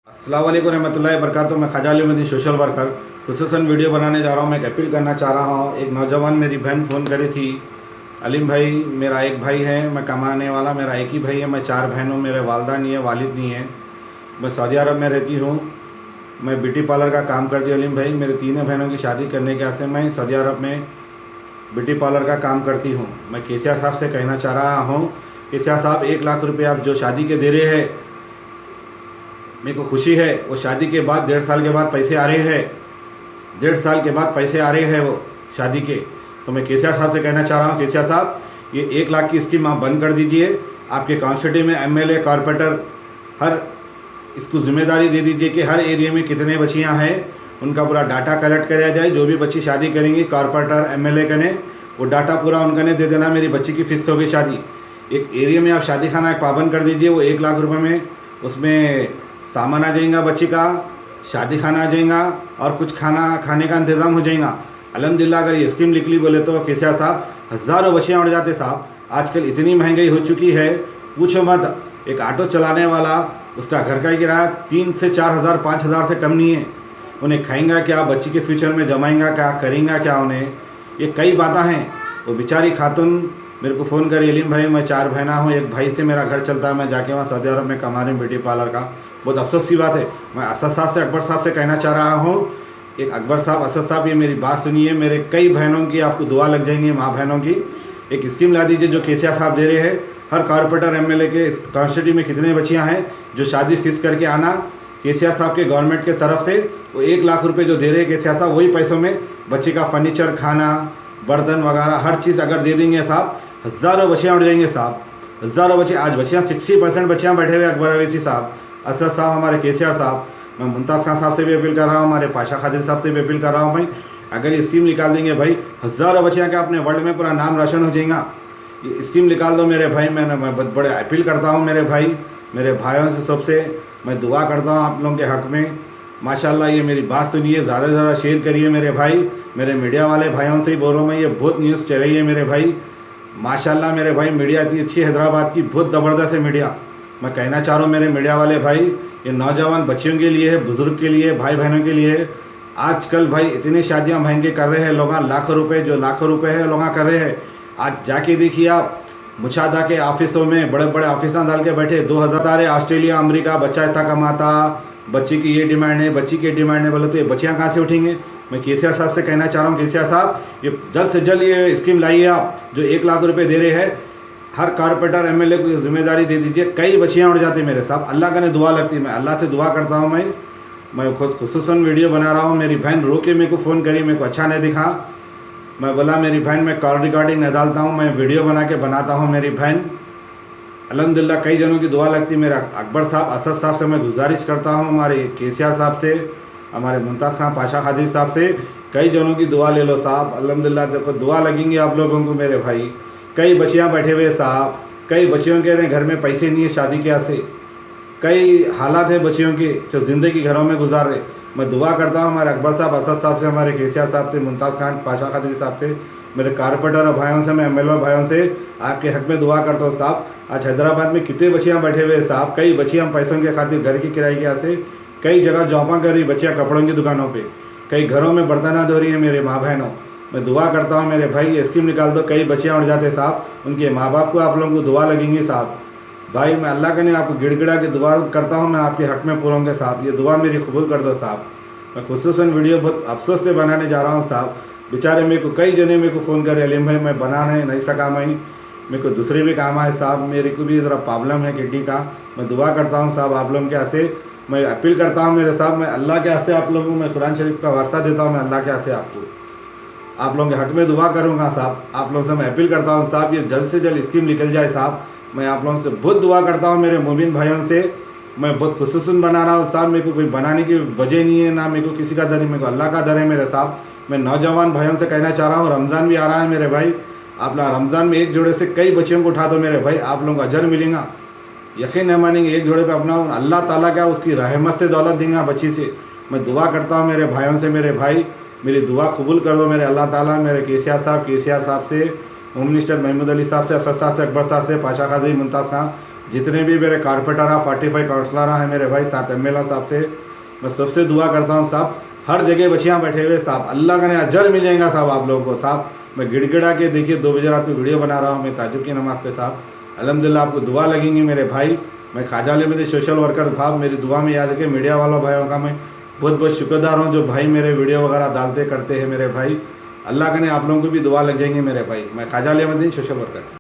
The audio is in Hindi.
अस्सलाम वालेकुम रहमतुल्लाहि वबरकातुहू। मैं ख्वाजा अली सोशल वर्कर खुसूसन वीडियो बनाने जा रहा हूँ। मैं एक अपील करना चाह रहा हूँ। एक नौजवान मेरी बहन फ़ोन करी थी, अलीम भाई मेरा एक भाई है, मैं कमाने वाला मेरा एक ही भाई है, मैं 4 बहन हूँ, मेरे वालदा नहीं है, वालिद नहीं है, मैं सऊदी अरब में रहती हूँ, मैं ब्यूटी पार्लर का काम करती हूँ। अलीम भाई मेरे तीनों बहनों की शादी करने के वास्ते मैं सऊदी अरब में ब्यूटी पार्लर का काम करती हूँ। मैं केसीआर साहब से कहना चाह रहा हूँ, केसीआर साहब 1 लाख रुपये आप जो शादी के दे रहे हैं, मेरे को खुशी है। वो शादी के बाद 1.5 साल के बाद पैसे आ रहे हैं, 1.5 साल के बाद पैसे आ रहे हैं वो शादी के। तो मैं केसीआर साहब से कहना चाह रहा हूँ, केसीआर साहब ये 1 लाख की स्कीम आप बंद कर दीजिए। आपके कॉन्स्टिट्यूंसी में एमएलए कॉरपोरेटर हर इसको जिम्मेदारी दे दीजिए कि हर एरिया में कितने बच्चियाँ हैं उनका पूरा डाटा कलेक्ट कराया जाए। जो भी बच्ची शादी करेंगी कॉरपोरेटर एमएलए कने वो डाटा पूरा उनका ने दे देना, मेरी बच्ची की फिक्स होगी शादी। एक एरिया में आप शादी खाना एक पाबंद कर दीजिए, वो 1 लाख रुपये में उसमें सामान आ जाएगा, बच्ची का शादी खाना आ जाएगा और कुछ खाना खाने का इंतज़ाम हो जाएगा। अल्हम्दुलिल्लाह अगर ये स्कीम निकली बोले तो केसीआर साहब हज़ारों बच्चियाँ उड़ जाते साहब। आजकल इतनी महंगाई हो चुकी है पूछो मत। एक ऑटो चलाने वाला उसका घर का किराया 3 से 4 हज़ार 5 हज़ार से कम नहीं है। उन्हें खाएंगा क्या, बच्ची के फ्यूचर में जमाएंगा क्या, करेंगा क्या उन्हें, ये कई बातें हैं। वो बेचारी खातून मेरे को फ़ोन करी, अलीम भाई मैं 4 बहना हूँ, एक भाई से मेरा घर चलता है, मैं जाके वहाँ सऊदी अरब में कमा रही हूँ ब्यूटी पार्लर का। बहुत अफसोस की बात है। मैं असद साहब से अकबर साहब से कहना चाह रहा हूँ, एक अकबर साहब असद साहब ये मेरी बात सुनिए, मेरे कई बहनों की आपको दुआ लग जाएंगी, माँ बहनों की। एक स्कीम ला दीजिए जो केसीआर साहब दे रहे हैं, हर कॉरपोरेटर एमएलए के कॉन्स्टिट्यूंसी में कितने बच्चियाँ हैं जो शादी फिक्स करके आना केसीआर साहब के गवर्नमेंट के तरफ से वो 1 लाख रुपये जो दे रहे हैं केसीआर साहब, वही पैसों में बच्चे का फर्नीचर, खाना, बर्तन वगैरह हर चीज़ अगर दे देंगे साहब, हज़ारों बच्चियाँ उड़ जाएंगे साहब, हज़ारों बच्चे। आज बच्चियाँ 60% बच्चियाँ बैठे हुए अकबर अवैसी साहब, असद साहब, हमारे केसीआर साहब। मैं मुमताज़ खान साहब से भी अपील कर रहा हूँ, हमारे पाशा खादिर साहब से भी अपील कर रहा हूँ भाई, अगर ये स्कीम निकाल देंगे भाई हज़ारों बच्चियाँ का अपने वर्ल्ड में पूरा नाम रोशन हो जाएगा। ये स्कीम निकाल दो मेरे भाई। मैं बहुत बड़े अपील करता हूँ मेरे भाई, मेरे भाइयों से सबसे मैं दुआ करता हूँ आप लोगों के हक़ में। माशाल्लाह ये मेरी बात सुनिए, ज़्यादा से ज़्यादा शेयर करिए मेरे भाई। मेरे मीडिया वाले भाइयों से ही बोल रहा हूँ मैं, ये बहुत न्यूज़ चल रही है मेरे भाई। माशाल्लाह मेरे भाई मीडिया इतनी अच्छी है हैदराबाद की, बहुत ज़बरदस्त है मीडिया। मैं कहना चाह रहा हूँ मेरे मीडिया वाले भाई, ये नौजवान बच्चियों के लिए है, बुज़ुर्ग के लिए, भाई बहनों के लिए। आजकल भाई इतनी शादियाँ महंगे कर रहे हैं लोग, लाखों रुपए जो लाखों रुपए है लोग कर रहे हैं। आज जाके देखिए आप मुशादा के ऑफिसों में बड़े बड़े ऑफिसर डाल के बैठे, 2000 ऑस्ट्रेलिया अमेरिका, बच्चा इतना कमाता, बच्ची की ये डिमांड है, बच्ची की डिमांड है, बोले तो ये बच्चियाँ कहाँ से उठेंगे। मैं केसीआर साहब से कहना चाह रहा हूँ, केसीआर साहब ये जल्द से जल्द ये स्कीम लाइए आप, जो 1 लाख रुपए दे रहे हैं हर कॉरपोरेटर एमएलए को जिम्मेदारी दे दीजिए। कई बच्चियाँ उड़ जाती मेरे साहब, अल्लाह का ने दुआ लगती है। मैं अल्लाह से दुआ करता हूँ, मैं खुद खुसूसन वीडियो बना रहा हूँ। मेरी बहन रो के मेरे को फ़ोन करी, मेरे को अच्छा नहीं दिखा। मैं बोला मेरी बहन मैं कॉल रिकॉर्डिंग नहीं डालता हूँ, मैं वीडियो बना के बनाता हूँ मेरी बहन। अल्हम्दुलिल्लाह कई जनों की दुआ लगती है। मेरा अकबर साहब, असद साहब से मैं गुजारिश करता हूँ, हमारे केसीआर साहब से, हमारे मुमताज़ खान पाशा खादिर साहब से, कई जनों की दुआ ले लो साहब। अल्हम्दुलिल्लाह देखो दुआ लगेंगी आप लोगों को मेरे भाई। कई बच्चियाँ बैठे हुए साहब, कई बच्चियों के घर में पैसे नहीं है शादी के से, कई हालात है बच्चियों के जो ज़िंदगी घरों में गुजार रहे। मैं दुआ करता हूँ हमारे अकबर साहब, असद साहब से, हमारे केसीआर साहब से, मुमताज़ खान पाशा खादिर साहब से, मेरे कॉरपोरेटर भाइयों से, मैं एमएलए भाइयों से आपके हक़ में दुआ करता हूँ साहब। आज हैदराबाद में कितने बच्चियाँ बैठे हुए साहब, कई बच्चियाँ पैसों के खातिर घर की किराए के से, कई जगह जॉबां कर रही बच्चियाँ कपड़ों की दुकानों पे, कई घरों में बर्तन धो रही है मेरे माँ बहनों। मैं दुआ करता हूँ मेरे भाई ये स्कीम निकाल दो, कई बच्चियाँ उड़ जाते साहब, उनके माँ बाप को आप लोगों को दुआ लगेंगी साहब। भाई मैं अल्लाह के ने आपको गिड़गिड़ा के दुआ करता हूँ, मैं आपके हक़ में पूरा होंगे साहब, ये दुआ मेरी कबूल कर दो साहब। मैं खुसूसन वीडियो बहुत अफसोस से बनाने जा रहा हूँ साहब। बेचारे मेरे को कई जने मेरे को फ़ोन करे, अलीम भाई मैं बनाने नहीं सका, मेरे को दूसरे भी काम आए साहब, मेरे को भी ज़रा प्रॉब्लम है किडनी का। मैं दुआ करता हूँ साहब आप लोगों के हस्ते, मैं अपील करता हूँ मेरे साहब, मैं अल्लाह के हस्ते आप लोगों को मैं कुरान शरीफ का वास्ता देता हूँ, मैं अल्लाह के हस्ते आपको आप लोगों के हक़ में दुआ करूँगा साहब। आप लोगों से मैं अपील करता हूँ साहब, ये जल्द से जल्द स्कीम निकल जाए साहब। मैं आप लोगों से बहुत दुआ करता हूँ मेरे मोमिन भाइयों से, मैं बहुत खुसूसन बना रहा हूँ साहब। मेरे को कोई बनाने की वजह नहीं है, ना मेरे को किसी का डर है, मेरे को अल्लाह का डर है मेरे साहब। मैं नौजवान भाइयों से कहना चाह रहा हूँ, रमज़ान भी आ रहा है मेरे भाई, आप लोग रमज़ान में एक जोड़े से कई बच्चियों को उठा दो मेरे भाई, आप लोगों को अजर मिलेगा, यकीन नहीं मानेंगे। एक जोड़े पे अपना अल्लाह ताला क्या उसकी रहमत से दौलत देंगे बच्ची से। मैं दुआ करता हूँ मेरे भाइयों से, मेरे भाई मेरी दुआ कबूल कर दो मेरे अल्लाह ताला। मेरे केसीआर साहब से, होम मिनिस्टर महमूद अली साहब से, असद साहब से, अकबर साहब से, पाशा खादिर, मुमताज़ खान जितने भी मेरे कारपेटर है, 45 काउंसलर हैं मेरे भाई, 7 MLA साहब से मैं सबसे दुआ करता हूँ साहब। हर जगह बच्चियाँ बैठे हुए साहब, अल्लाह का अजर मिलेगा साहब आप लोगों को साहब। मैं गिड़गिड़ा के देखिए 2 बजे रात को वीडियो बना रहा हूँ मैं ताजुब की नमाज से साहब। अल्हम्दुलिल्लाह आपको दुआ लगेंगी मेरे भाई। मैं ख्वाजा अली अहमदी सोशल वर्कर साहब, मेरी दुआ में याद रखिए। मीडिया वालों भाइयों का मैं बहुत बहुत शुक्रगुजार हूँ जो भाई मेरे वीडियो वगैरह डालते करते हैं मेरे भाई। अल्लाह करे आप लोगों को भी दुआ लग जाएंगे मेरे भाई। मैं ख्वाजा अली अहमदी सोशल वर्कर।